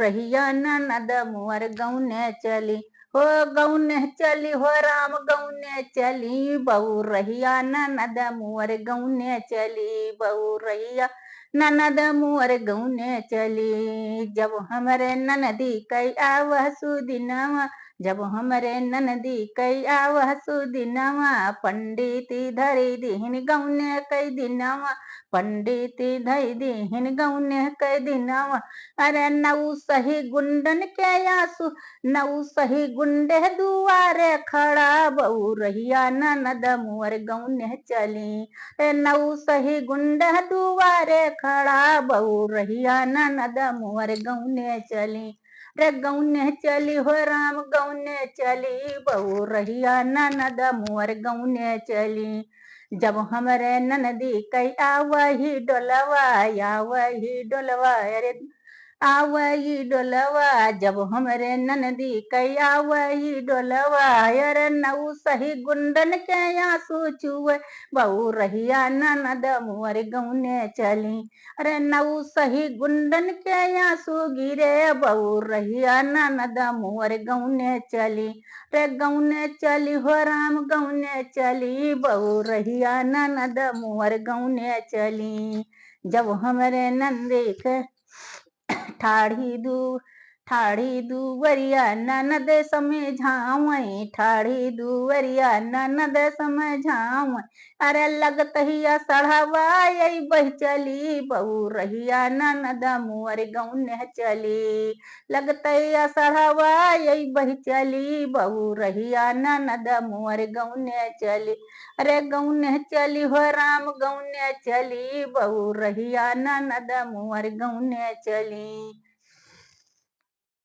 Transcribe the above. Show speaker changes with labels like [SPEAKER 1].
[SPEAKER 1] रहिया ननद मोर गौने चली हो गौने चली हो राम गौने चली बहु रहिया ननद मोर गौने चली बहु रहिया ननद मोर गौने चली जब हमरे ननदी कई आवह सुदिनवा जब हमरे ननदी कई आवह सुदिनवा पंडित धरी दीन गौने कई दिनवा पंडित धई दीन गौने कई दिनवा अरे नऊ सही गुंडन के आंसू नऊ सही गुंडे दुआरे खड़ा बहु रहिया ननद मोर गौने चली नऊ सही गुंडे दुआरे खड़ा बहु रहिया ननद मोर गौने चली रे गौने चली हो राम गौने चली बहु रहिया ननद मोर गौने चली जब हमरे ननदी कई आवही डोलवा आवही डोलवा अरे आवही डोलवा जब हमरे ननदी कई आवही डोलवा अरे नऊ सही गुंडन के आंसू चुए बहु रहिया ननद मोर गौने चली अरे नऊ सही गुंडन के आंसू गिरे बहु रहिया ननद मोर गौने चली रे गौने चली हो राम गौने चली बहु रहिया ननद मोर गौने चली जब हमरे नंदी के ठाढ़ी दुवरिया ननद समझावई ठाढ़ी दुवरिया ननद समझावई अरे लगत ही सढ़वा यही बह चली बहु रहिया ननद मोर गौने चली लगत ही सढ़वा यही बह चली बहु रहिया ननद मोर गौने चली अरे गौने चली हो राम गौने चली बहु रहिया ननद मोर गौने चली